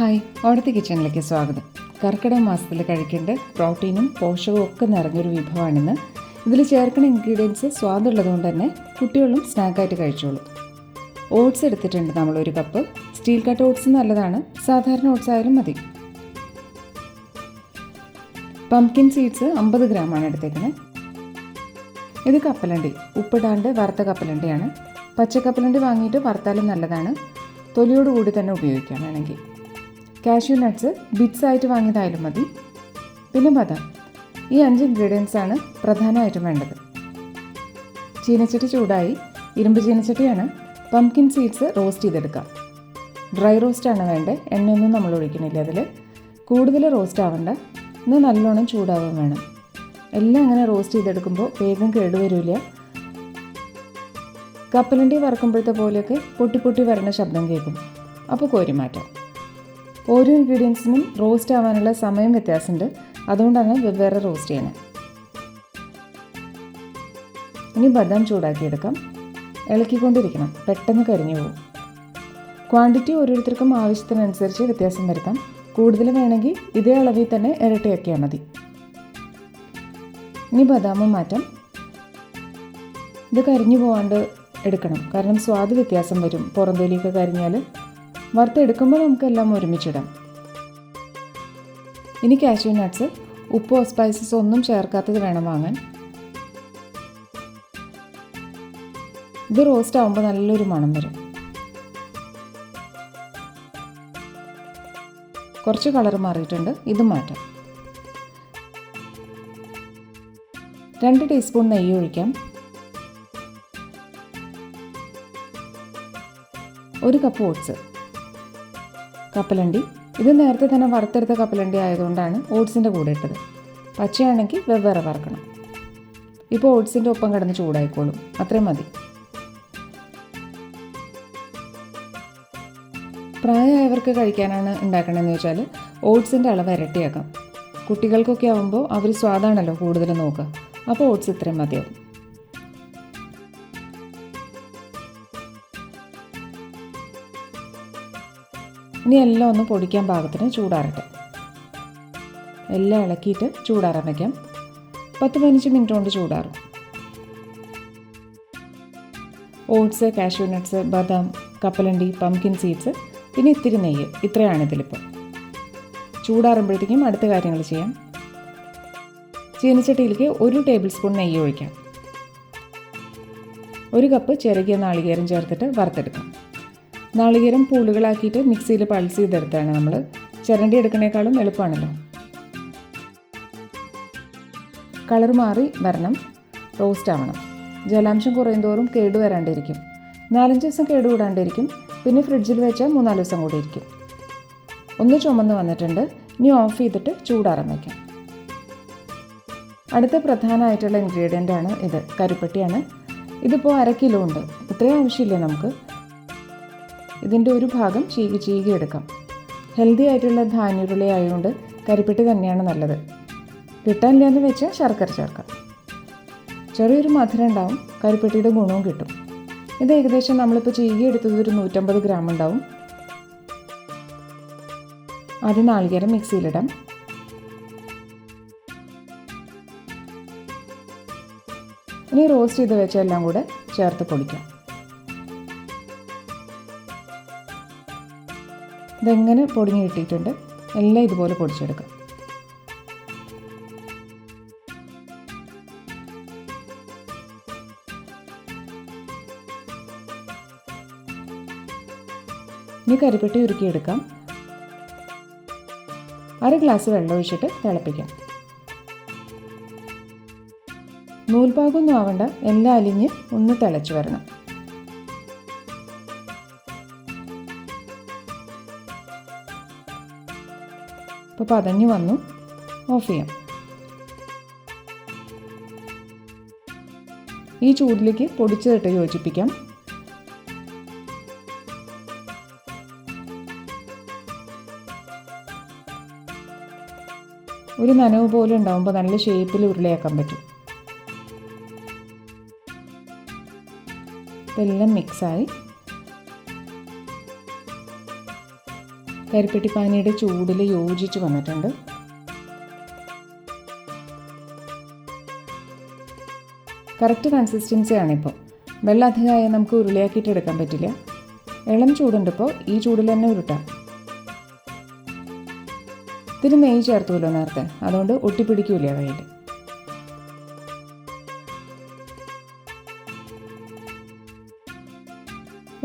Hi, ഓടത്തി കിച്ചണിലേക്ക് സ്വാഗതം. കർക്കിടക മാസത്തിൽ കഴിക്കേണ്ട പ്രോട്ടീനും പോഷകവും ഒക്കെ നിറഞ്ഞൊരു വിഭവമാണിന്ന്. ഇതിൽ ചേർക്കുന്ന ഇൻഗ്രീഡിയൻസ് സ്വാദുള്ളതുകൊണ്ട് തന്നെ കുട്ടികളും സ്നാക്കായിട്ട് കഴിച്ചോളും. ഓട്സ് എടുത്തിട്ടുണ്ട് നമ്മൾ 1 കപ്പ്. സ്റ്റീൽ കട്ട് ഓട്സ് നല്ലതാണ്, സാധാരണ ഓട്സ് ആയാലും മതി. പംകിൻ സീഡ്സ് 50 ഗ്രാമാണ് എടുത്തേക്കുന്നത്. ഇത് കപ്പലണ്ടി, ഉപ്പിടാണ്ട് വറുത്ത കപ്പലണ്ടിയാണ്. പച്ചക്കപ്പലണ്ടി വാങ്ങിയിട്ട് വറുത്താലും നല്ലതാണ്, തൊലിയോടുകൂടി തന്നെ ഉപയോഗിക്കാം വേണമെങ്കിൽ. കാഷ്യൂ നട്ട്സ് ബിറ്റ്സ് ആയിട്ട് വാങ്ങിയതായാലും മതി. പിന്നെ ബദാം. ഈ 5 ഇൻഗ്രീഡിയൻസാണ് പ്രധാനമായിട്ടും വേണ്ടത്. ചീനച്ചട്ടി ചൂടായി. ഇരുമ്പ് ചീനച്ചട്ടിയാണ്. പംകിൻ സീഡ്സ് റോസ്റ്റ് ചെയ്തെടുക്കാം. ഡ്രൈ റോസ്റ്റാണ് വേണ്ടത്, എണ്ണയൊന്നും നമ്മൾ ഒഴിക്കണില്ല അതിൽ. കൂടുതൽ റോസ്റ്റ് ആവണ്ട, ഇന്ന് നല്ലോണം ചൂടാവാൻ വേണം. എല്ലാം അങ്ങനെ റോസ്റ്റ് ചെയ്തെടുക്കുമ്പോൾ വേഗം കേടുവരില്ല. കപ്പലണ്ടി വറക്കുമ്പോഴത്തെ പോലെയൊക്കെ പൊട്ടി പൊട്ടി വരണ ശബ്ദം കേൾക്കും, അപ്പോൾ കോരി മാറ്റാം. ഓരോ ഇൻഗ്രീഡിയൻസിനും റോസ്റ്റ് ആവാനുള്ള സമയം വ്യത്യാസമുണ്ട്, അതുകൊണ്ടാണ് വെവ്വേറെ റോസ്റ്റ് ചെയ്യണത്. ഇനി ബദാം ചൂടാക്കിയെടുക്കാം. ഇളക്കിക്കൊണ്ടിരിക്കണം, പെട്ടെന്ന് കരിഞ്ഞു പോകും. ക്വാണ്ടിറ്റി ഓരോരുത്തർക്കും ആവശ്യത്തിനനുസരിച്ച് വ്യത്യാസം വരുത്താം. കൂടുതൽ വേണമെങ്കിൽ ഇതേ അളവിൽ തന്നെ ഇരട്ടിയാക്കിയാൽ മതി. ഇനി ബദാമും മാറ്റാം. ഇത് കരിഞ്ഞു പോകാണ്ട് എടുക്കണം, കാരണം സ്വാദ് വ്യത്യാസം വരും. പുറംതൊലിയൊക്കെ കരിഞ്ഞാൽ വറുത്തെടുക്കുമ്പോൾ നമുക്കെല്ലാം ഒരുമിച്ചിടാം. ഇനി കാഷ്യൂ നട്ട്സ്, ഉപ്പോ സ്പൈസസോ ഒന്നും ചേർക്കാത്തത് വേണം വാങ്ങാൻ. ഇത് റോസ്റ്റ് ആകുമ്പോൾ നല്ലൊരു മണം വരും. കുറച്ച് കളർ മാറിയിട്ടുണ്ട്, ഇത് മാറ്റാം. 2 ടീസ്പൂൺ നെയ്യ് ഒഴിക്കാം. 1 കപ്പ് ഓട്സ്. കപ്പലണ്ടി, ഇത് നേരത്തെ തന്നെ വറുത്തെടുത്ത കപ്പലണ്ടി ആയതുകൊണ്ടാണ് ഓട്സിൻ്റെ കൂടെ ഇട്ടത്. പച്ചയാണെങ്കിൽ വെവ്വേറെ വറക്കണം. ഇപ്പോൾ ഓട്സിൻ്റെ ഒപ്പം കിടന്ന് ചൂടായിക്കോളും, അത്രയും മതി. പ്രായമായവർക്ക് കഴിക്കാനാണ് ഉണ്ടാക്കണമെന്ന് വെച്ചാൽ ഓട്സിൻ്റെ അളവ് ഇരട്ടിയാക്കാം. കുട്ടികൾക്കൊക്കെ ആകുമ്പോൾ അവർ സ്വാദാണല്ലോ കൂടുതൽ നോക്കുക, അപ്പോൾ ഓട്സ് ഇത്രയും മതിയാവും. ഇനി എല്ലാം ഒന്ന് പൊടിക്കാൻ പാകത്തിന് ചൂടാറട്ടെ. എല്ലാം ഇളക്കിയിട്ട് ചൂടാറാൻ വയ്ക്കാം. 10-15 മിനിറ്റ് കൊണ്ട് ചൂടാറും. ഓട്സ്, കാഷ്യൂ നട്ട്സ്, ബദാം, കപ്പലണ്ടി, പംകിൻ സീഡ്സ്, പിന്നെ ഇത്തിരി നെയ്യ്, ഇത്രയാണ് ഇതിലിപ്പോൾ. ചൂടാറുമ്പോഴത്തേക്കും അടുത്ത കാര്യങ്ങൾ ചെയ്യാം. ചീനച്ചട്ടിയിലേക്ക് 1 ടേബിൾ സ്പൂൺ നെയ്യ് ഒഴിക്കാം. 1 കപ്പ് ചിരകിയ നാളികേരം ചേർത്തിട്ട് വറുത്തെടുക്കാം. നാളികേരം പൂളുകളാക്കിയിട്ട് മിക്സിയിൽ പൾസ് ചെയ്തെടുത്താണ് നമ്മൾ. ചിരണ്ടി എടുക്കണേക്കാളും എളുപ്പമാണല്ലോ. കളർ മാറി വരണം, റോസ്റ്റ് ആവണം. ജലാംശം കുറയുന്തോറും കേടുവരാണ്ടിരിക്കും. 4-5 ദിവസം കേടുകൂടാണ്ടിരിക്കും. പിന്നെ ഫ്രിഡ്ജിൽ വെച്ചാൽ 3-4 ദിവസം കൂടി ഇരിക്കും. ഒന്ന് ചുമന്ന് വന്നിട്ടുണ്ട്, ഇനി ഓഫ് ചെയ്തിട്ട് ചൂടാറാൻ വയ്ക്കാം. അടുത്ത പ്രധാനമായിട്ടുള്ള ഇൻഗ്രീഡിയൻ്റ് ആണ് ഇത്, കരിപ്പെട്ടിയാണ്. ഇതിപ്പോൾ 1/2 കിലോ ഉണ്ട്. ഇത്രയും ആവശ്യമില്ല നമുക്ക്. ഇതിൻ്റെ ഒരു ഭാഗം ചീകി എടുക്കാം. ഹെൽത്തി ആയിട്ടുള്ള ധാന്യരുളി ആയതുകൊണ്ട് കരിപ്പെട്ടി തന്നെയാണ് നല്ലത്. കിട്ടാനില്ലെന്ന് വെച്ചാൽ ശർക്കര ചേർക്കാം. ചെറിയൊരു മധുരം ഉണ്ടാവും, കരിപ്പെട്ടിയുടെ ഗുണവും കിട്ടും. ഇത് ഏകദേശം നമ്മളിപ്പോൾ ചീകി എടുത്തത് ഒരു 150 ഗ്രാം ഉണ്ടാവും. ആദ്യം നാളികേരം മിക്സിയിലിടാം. ഇനി റോസ്റ്റ് ചെയ്ത് വെച്ച എല്ലാം കൂടെ ചേർത്ത് പൊടിക്കാം. ഇതെങ്ങനെ പൊടിഞ്ഞ് കിട്ടിയിട്ടുണ്ട്, എല്ലാം ഇതുപോലെ പൊടിച്ചെടുക്കാം. ഇനി കരിപ്പെട്ടി ഉരുക്കിയെടുക്കാം. 1/2 ഗ്ലാസ് വെള്ളം ഒഴിച്ചിട്ട് തിളപ്പിക്കാം. നൂൽപാകൊന്നും ആവണ്ട, എല്ലാം അലിഞ്ഞ് ഒന്ന് തിളച്ച് വരണം. ഇപ്പോൾ പതഞ്ഞു വന്നു, ഓഫ് ചെയ്യാം. ഈ ചൂടിലേക്ക് പൊടിച്ചതിട്ട് യോജിപ്പിക്കാം. ഒരു നനവ് പോലെ ഉണ്ടാകുമ്പോൾ നല്ല ഷേപ്പിൽ ഉരുളയാക്കാൻ പറ്റും. ഇതെല്ലാം മിക്സായി കരിപ്പെട്ടിപ്പാനിയുടെ ചൂടിൽ യോജിച്ച് വന്നിട്ടുണ്ട്. കറക്റ്റ് കൺസിസ്റ്റൻസിയാണിപ്പോൾ. വെള്ളം അധികമായാൽ നമുക്ക് ഉരുളയാക്കിയിട്ട് എടുക്കാൻ പറ്റില്ല. ഇളം ചൂടുണ്ട് ഇപ്പോൾ. ഈ ചൂടിൽ തന്നെ ഉരുട്ടാം. ഇത്തിരി നെയ്യ് ചേർത്തുമല്ലോ നേരത്തെ, അതുകൊണ്ട് ഒട്ടിപ്പിടിക്കൂല കയ്യിൽ.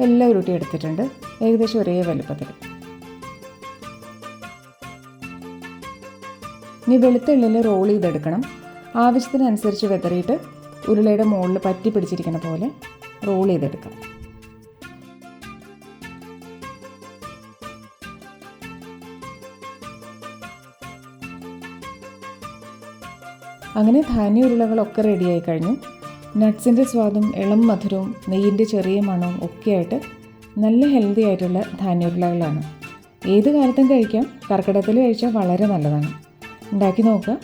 എല്ലാം ഉരുട്ടി എടുത്തിട്ടുണ്ട്, ഏകദേശം ഒരേ വലുപ്പത്തിൽ. ഇനി വെളുത്തുള്ളിൽ റോൾ ചെയ്തെടുക്കണം. ആവശ്യത്തിനനുസരിച്ച് വെതറിയിട്ട് ഉരുളയുടെ മുകളിൽ പറ്റി പിടിച്ചിരിക്കുന്ന പോലെ റോൾ ചെയ്തെടുക്കാം. അങ്ങനെ ധാന്യ ഉരുളകളൊക്കെ റെഡിയായി കഴിഞ്ഞു. നട്ട്സിൻ്റെ സ്വാദും ഇളം മധുരവും നെയ്യിൻ്റെ ചെറിയ മണവും ഒക്കെയായിട്ട് നല്ല ഹെൽത്തി ആയിട്ടുള്ള ധാന്യ ഉരുളകളാണ്. ഏത് കാലത്തും കഴിക്കാം. കർക്കിടകത്തിൽ കഴിച്ചാൽ വളരെ നല്ലതാണ്. ഉണ്ടാക്കി നോക്കുക.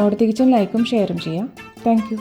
ഓടത്തി കിച്ചൻ ലൈക്കും ഷെയറും ചെയ്യാം. Thank you.